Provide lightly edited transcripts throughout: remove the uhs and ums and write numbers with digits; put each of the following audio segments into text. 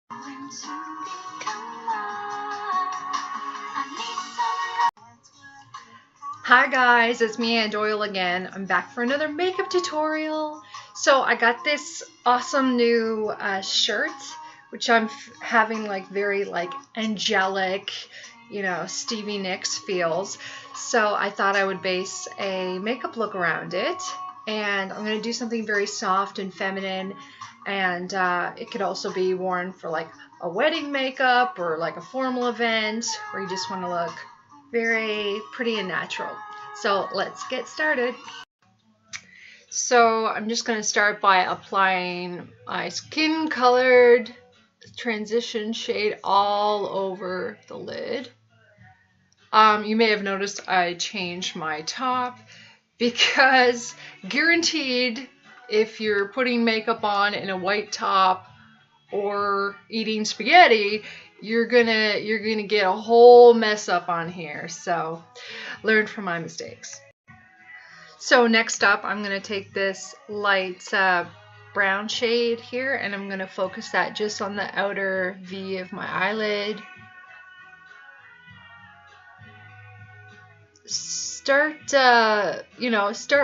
Hi guys, it's me and Doyle again. I'm back for another makeup tutorial. So I got this awesome new shirt, which I'm having like very like angelic, you know, Stevie Nicks feels. So I thought I would base a makeup look around it, and I'm going to do something very soft and feminine, and it could also be worn for like a wedding makeup or like a formal event where you just want to look very pretty and natural. So let's get started. So I'm just going to start by applying my skin colored transition shade all over the lid. You may have noticed I changed my top because guaranteed if you're putting makeup on in a white top or eating spaghetti, you're gonna get a whole mess up on here. So learn from my mistakes. So next up, I'm gonna take this light brown shade here, and I'm gonna focus that just on the outer V of my eyelid. Start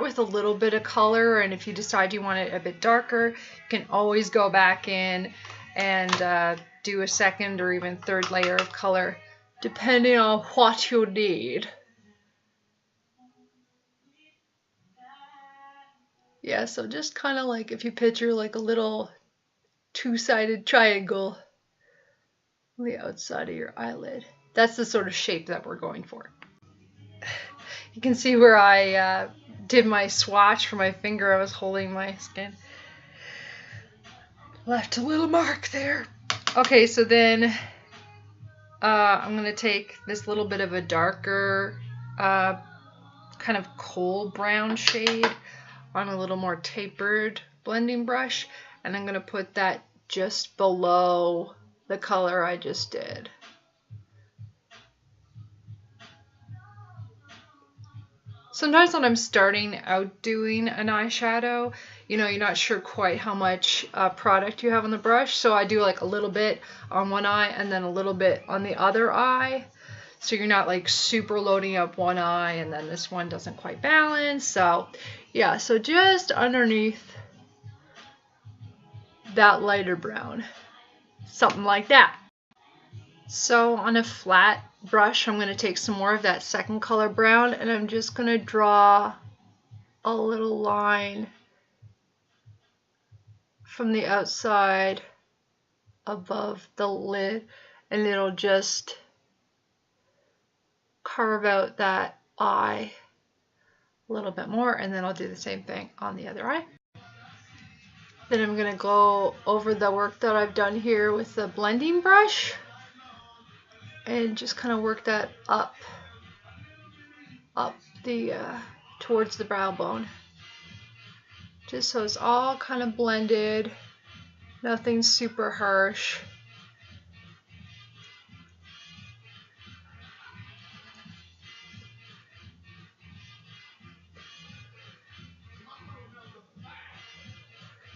with a little bit of color, and if you decide you want it a bit darker, you can always go back in and do a second or even third layer of color depending on what you need. Yeah, so just kind of like if you picture like a little two-sided triangle on the outside of your eyelid. That's the sort of shape that we're going for. You can see where I did my swatch for my finger. I was holding my skin. Left a little mark there. Okay, so then I'm going to take this little bit of a darker kind of coal brown shade on a little more tapered blending brush, and I'm going to put that just below the color I just did. Sometimes when I'm starting out doing an eyeshadow, you know, you're not sure quite how much product you have on the brush, so I do like a little bit on one eye and then a little bit on the other eye, so you're not like super loading up one eye and then this one doesn't quite balance. So yeah, so just underneath that lighter brown, something like that. So on a flat brush, I'm going to take some more of that second color brown, and I'm just going to draw a little line from the outside above the lid, and it'll just carve out that eye a little bit more, and then I'll do the same thing on the other eye. Then I'm going to go over the work that I've done here with the blending brush and just kind of work that up the towards the brow bone, just so it's all kind of blended, nothing super harsh.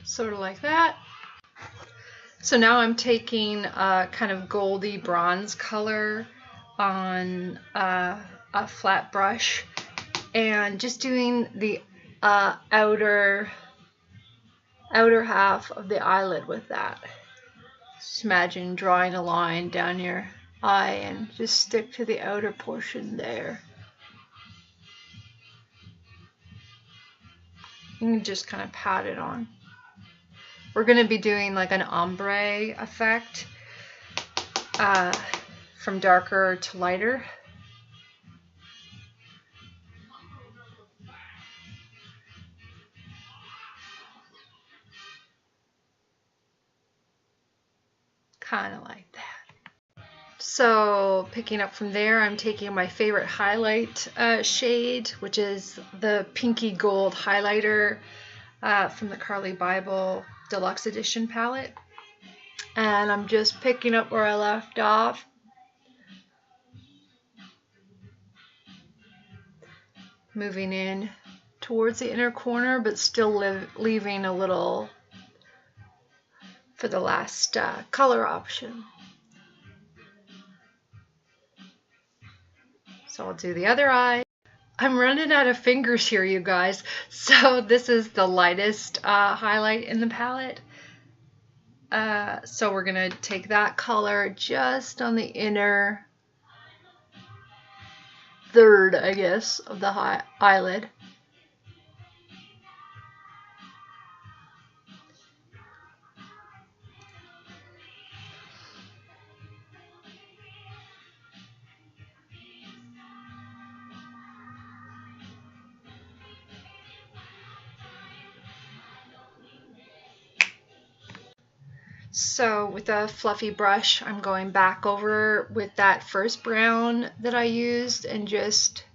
Sort of like that. So now I'm taking a kind of goldy bronze color on a flat brush and just doing the outer half of the eyelid with that. Just imagine drawing a line down your eye and just stick to the outer portion there. You can just kind of pat it on. We're going to be doing like an ombre effect from darker to lighter. Kind of like that. So picking up from there, I'm taking my favorite highlight shade, which is the pinky gold highlighter from the Carly Bible Deluxe Edition palette, and I'm just picking up where I left off. Moving in towards the inner corner, but still leaving a little for the last color option. So I'll do the other eye. I'm running out of fingers here, you guys. So this is the lightest highlight in the palette. So we're gonna take that color just on the inner third, I guess, of the eyelid. So with a fluffy brush, I'm going back over with that first brown that I used and just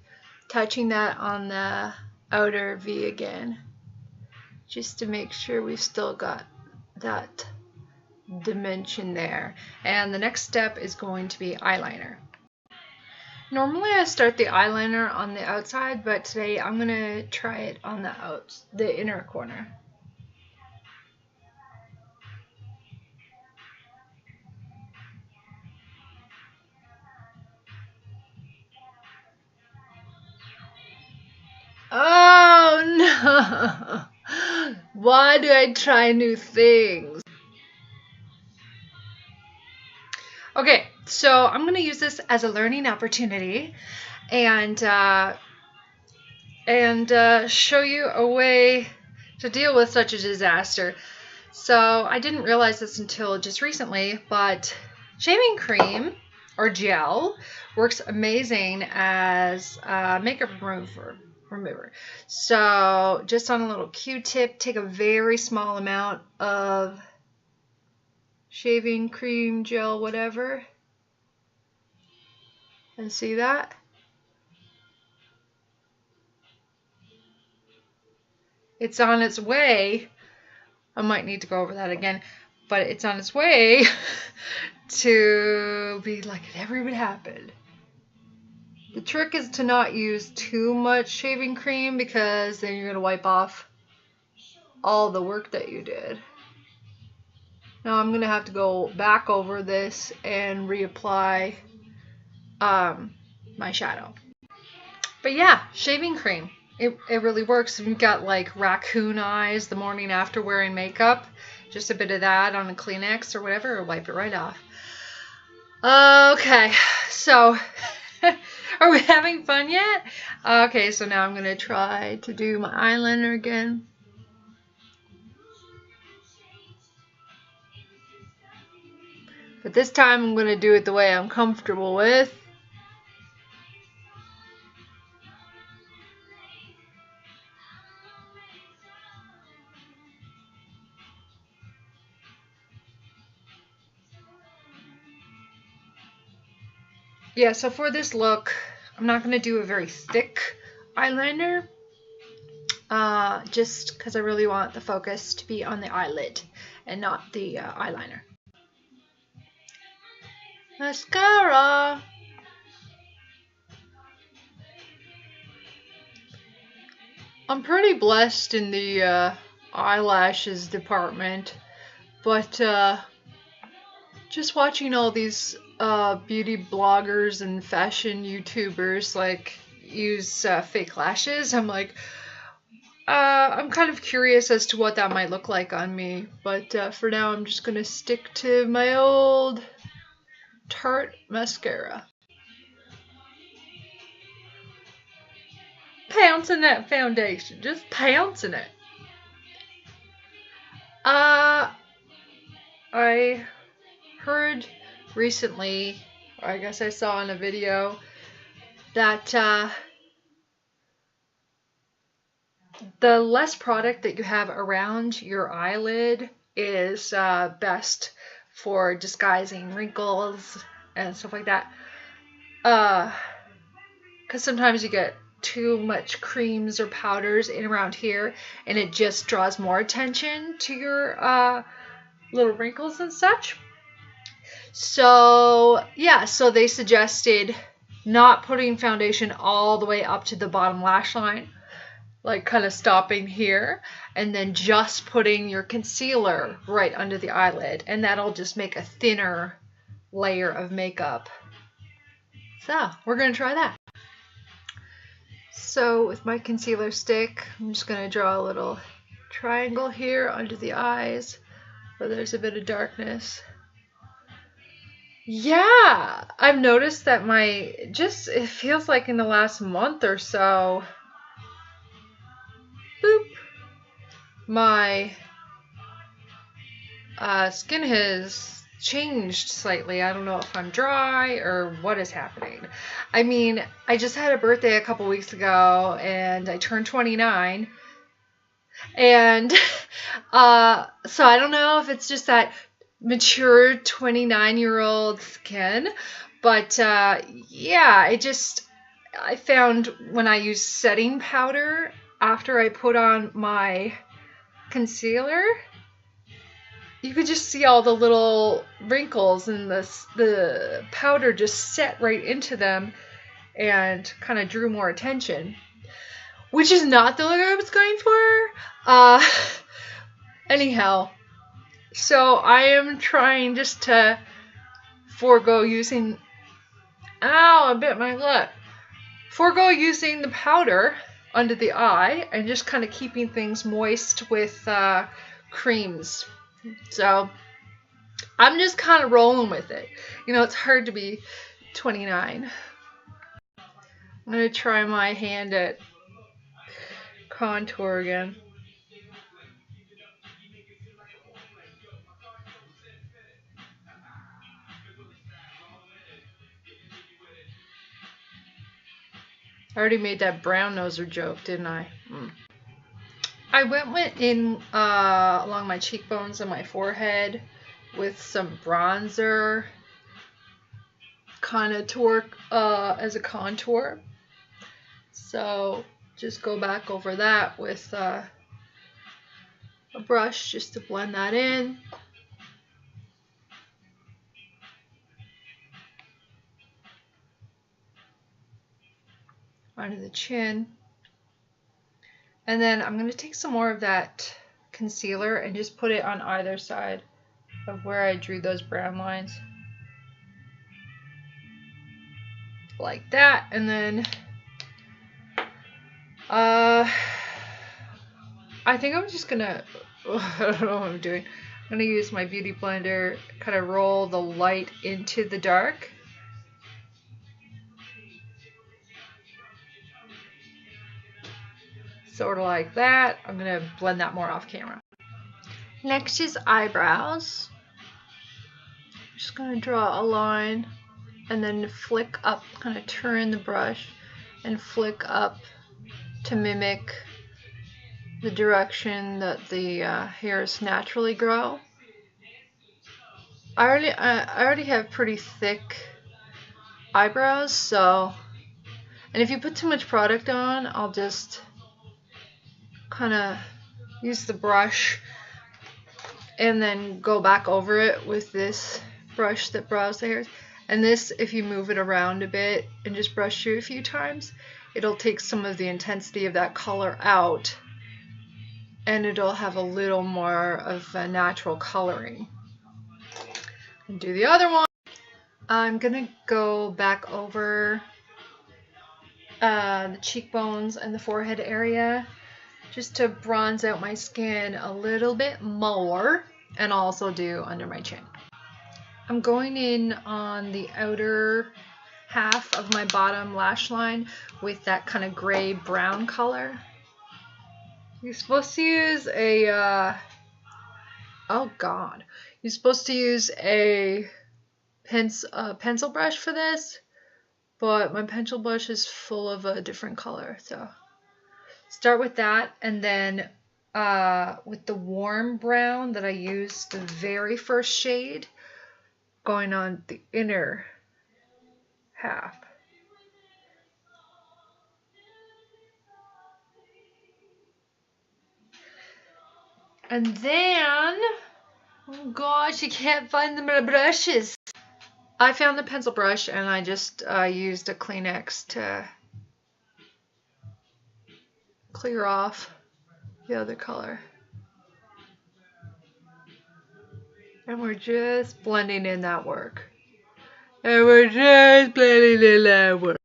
touching that on the outer V again, just to make sure we've still got that dimension there. And the next step is going to be eyeliner. Normally I start the eyeliner on the outside, but today I'm gonna try it on the inner corner. Oh no! Why do I try new things? Okay, so I'm going to use this as a learning opportunity and show you a way to deal with such a disaster. So I didn't realize this until just recently, but shaving cream or gel works amazing as a makeup remover. So just on a little Q-tip, take a very small amount of shaving cream, gel, whatever, and see that? It's on its way. I might need to go over that again, but it's on its way to be like it never even happened. The trick is to not use too much shaving cream because then you're going to wipe off all the work that you did. Now I'm going to have to go back over this and reapply my shadow. But yeah, shaving cream. It really works. If you've got like raccoon eyes the morning after wearing makeup, just a bit of that on a Kleenex or whatever, or wipe it right off. Okay, so are we having fun yet? Okay, so now I'm going to try to do my eyeliner again. But this time I'm going to do it the way I'm comfortable with. Yeah, so for this look, I'm not going to do a very thick eyeliner, just because I really want the focus to be on the eyelid and not the eyeliner. Mascara! I'm pretty blessed in the eyelashes department, but just watching all these beauty bloggers and fashion YouTubers like use fake lashes, I'm like, I'm kind of curious as to what that might look like on me, but for now I'm just gonna stick to my old Tarte mascara. Pouncing that foundation, just pouncing it. I heard recently, or I guess I saw in a video, that the less product that you have around your eyelid is best for disguising wrinkles and stuff like that. Because sometimes you get too much creams or powders in around here and it just draws more attention to your little wrinkles and such. So yeah, so they suggested not putting foundation all the way up to the bottom lash line, like kind of stopping here, and then just putting your concealer right under the eyelid, and that'll just make a thinner layer of makeup. So we're gonna try that. So with my concealer stick, I'm just gonna draw a little triangle here under the eyes where there's a bit of darkness. Yeah, I've noticed that it feels like in the last month or so, boop, my skin has changed slightly. I don't know if I'm dry or what is happening. I mean, I just had a birthday a couple weeks ago and I turned 29. And so I don't know if it's just that mature 29-year-old skin, but yeah, I found when I use setting powder after I put on my concealer, you could just see all the little wrinkles, and the powder just set right into them and kind of drew more attention, which is not the look I was going for. Anyhow, so I am trying just to forego using, ow, I bit my lip. Forego using the powder under the eye and just kind of keeping things moist with creams. So I'm just kind of rolling with it. You know, it's hard to be 29. I'm going to try my hand at contour again. I already made that brown noser joke, didn't I? I went in along my cheekbones and my forehead with some bronzer kind of to work as a contour. So just go back over that with a brush just to blend that in. Under the chin. And then I'm going to take some more of that concealer and just put it on either side of where I drew those brown lines. Like that. And then I think I'm just going to, I don't know what I'm doing. I'm going to use my beauty blender, kind of roll the light into the dark. Sort of like that. I'm going to blend that more off camera. Next is eyebrows. I'm just going to draw a line and then flick up, kind of turn the brush and flick up to mimic the direction that the hairs naturally grow. I already have pretty thick eyebrows, so, and if you put too much product on, I'll just kind of use the brush and then go back over it with this brush that brows the hairs. And this, if you move it around a bit and just brush through a few times, it'll take some of the intensity of that color out and it'll have a little more of a natural coloring. And do the other one. I'm gonna go back over the cheekbones and the forehead area just to bronze out my skin a little bit more, and also do under my chin. I'm going in on the outer half of my bottom lash line with that kind of gray brown color. You're supposed to use a oh god, you're supposed to use a pencil brush for this, but my pencil brush is full of a different color, so start with that, and then with the warm brown that I used, the very first shade, going on the inner half. And then, oh gosh, I can't find the brushes. I found the pencil brush and I just used a Kleenex to clear off the other color. And we're just blending in that work.